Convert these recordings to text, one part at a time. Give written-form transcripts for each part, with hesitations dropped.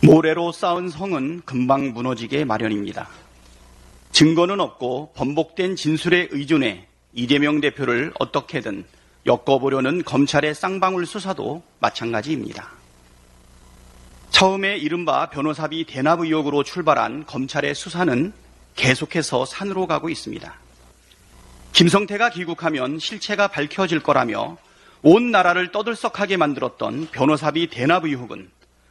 모래로 쌓은 성은 금방 무너지게 마련입니다. 증거는 없고 번복된 진술에 의존해 이재명 대표를 어떻게든 엮어보려는 검찰의 쌍방울 수사도 마찬가지입니다. 처음에 이른바 변호사비 대납 의혹으로 출발한 검찰의 수사는 계속해서 산으로 가고 있습니다. 김성태가 귀국하면 실체가 밝혀질 거라며 온 나라를 떠들썩하게 만들었던 변호사비 대납 의혹은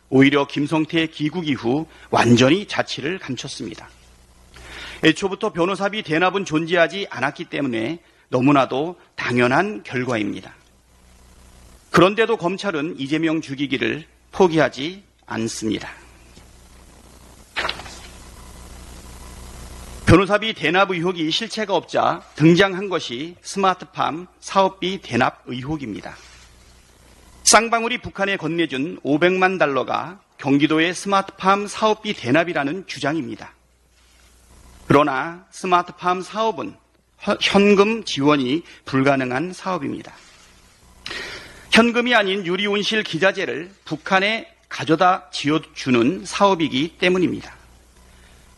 오히려 김성태의 귀국 이후 완전히 자취를 감췄습니다. 애초부터 변호사비 대납은 존재하지 않았기 때문에 너무나도 당연한 결과입니다. 그런데도 검찰은 이재명 죽이기를 포기하지 않습니다. 변호사비 대납 의혹이 실체가 없자 등장한 것이 스마트팜 사업비 대납 의혹입니다. 쌍방울이 북한에 건네준 500만 달러가 경기도의 스마트팜 사업비 대납이라는 주장입니다. 그러나 스마트팜 사업은 현금 지원이 불가능한 사업입니다. 현금이 아닌 유리온실 기자재를 북한에 가져다 지어주는 사업이기 때문입니다.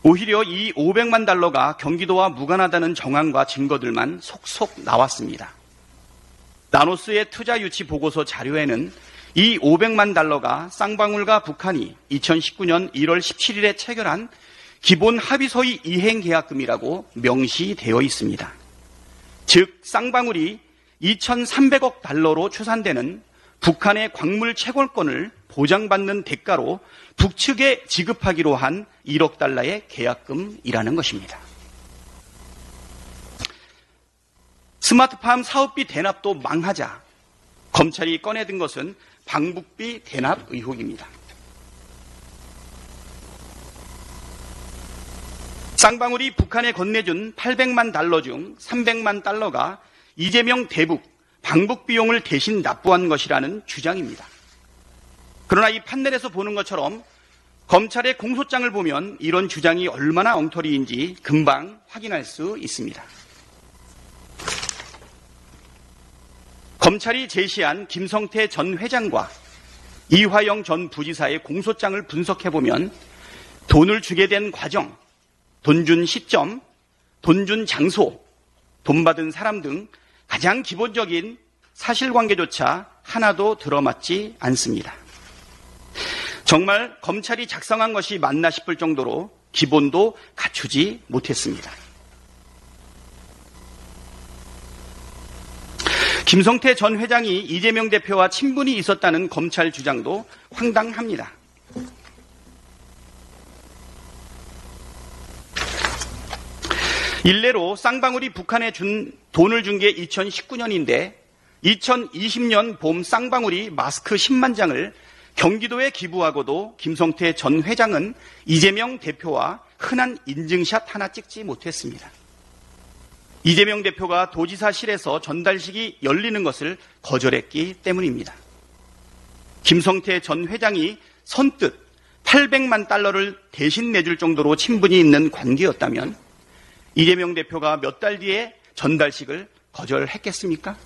오히려 이 500만 달러가 경기도와 무관하다는 정황과 증거들만 속속 나왔습니다. 나노스의 투자 유치 보고서 자료에는 이 500만 달러가 쌍방울과 북한이 2019년 1월 17일에 체결한 기본 합의서의 이행 계약금이라고 명시되어 있습니다. 즉 쌍방울이 2,300억 달러로 추산되는 북한의 광물 채굴권을 보장받는 대가로 북측에 지급하기로 한 1억 달러의 계약금이라는 것입니다. 스마트팜 사업비 대납도 망하자 검찰이 꺼내든 것은 방북비 대납 의혹입니다. 쌍방울이 북한에 건네준 800만 달러 중 300만 달러가 이재명 대북, 방북 비용을 대신 납부한 것이라는 주장입니다. 그러나 이 판넬에서 보는 것처럼 검찰의 공소장을 보면 이런 주장이 얼마나 엉터리인지 금방 확인할 수 있습니다. 검찰이 제시한 김성태 전 회장과 이화영 전 부지사의 공소장을 분석해보면 돈을 주게 된 과정, 돈 준 시점, 돈 준 장소, 돈 받은 사람 등 가장 기본적인 사실관계조차 하나도 들어맞지 않습니다. 정말 검찰이 작성한 것이 맞나 싶을 정도로 기본도 갖추지 못했습니다. 김성태 전 회장이 이재명 대표와 친분이 있었다는 검찰 주장도 황당합니다. 일례로 쌍방울이 북한에 돈을 준 게 2019년인데 2020년 봄 쌍방울이 마스크 10만 장을 경기도에 기부하고도 김성태 전 회장은 이재명 대표와 흔한 인증샷 하나 찍지 못했습니다. 이재명 대표가 도지사실에서 전달식이 열리는 것을 거절했기 때문입니다. 김성태 전 회장이 선뜻 800만 달러를 대신 내줄 정도로 친분이 있는 관계였다면 이재명 대표가 몇 달 뒤에 전달식을 거절했겠습니까?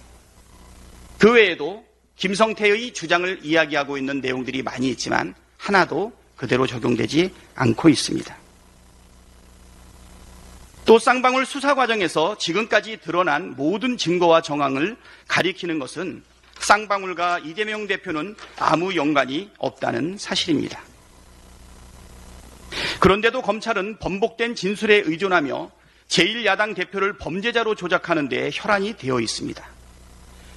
그 외에도 김성태의 주장을 이야기하고 있는 내용들이 많이 있지만 하나도 그대로 적용되지 않고 있습니다. 또 쌍방울 수사 과정에서 지금까지 드러난 모든 증거와 정황을 가리키는 것은 쌍방울과 이재명 대표는 아무 연관이 없다는 사실입니다. 그런데도 검찰은 번복된 진술에 의존하며 제1야당 대표를 범죄자로 조작하는 데 혈안이 되어 있습니다.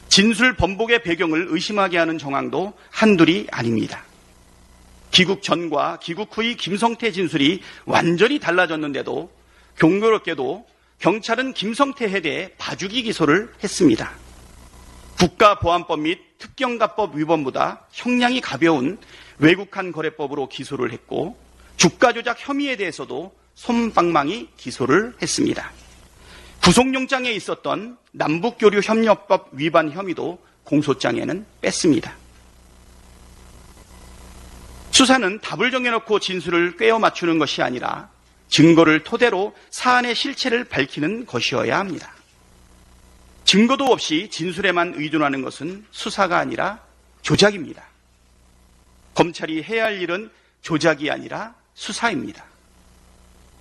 진술 번복의 배경을 의심하게 하는 정황도 한둘이 아닙니다. 귀국 전과 귀국 후의 김성태 진술이 완전히 달라졌는데도 공교롭게도 경찰은 김성태에 대해 봐주기 기소를 했습니다. 국가보안법 및 특경가법 위반보다 형량이 가벼운 외국한 거래법으로 기소를 했고 주가 조작 혐의에 대해서도 솜방망이 기소를 했습니다. 구속영장에 있었던 남북교류협력법 위반 혐의도 공소장에는 뺐습니다. 수사는 답을 정해놓고 진술을 꿰어 맞추는 것이 아니라 증거를 토대로 사안의 실체를 밝히는 것이어야 합니다. 증거도 없이 진술에만 의존하는 것은 수사가 아니라 조작입니다. 검찰이 해야 할 일은 조작이 아니라 수사입니다.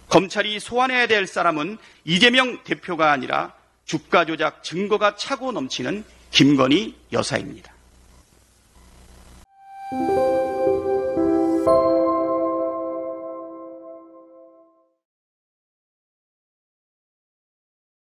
검찰이 소환해야 될 사람은 이재명 대표가 아니라 주가 조작 증거가 차고 넘치는 김건희 여사입니다.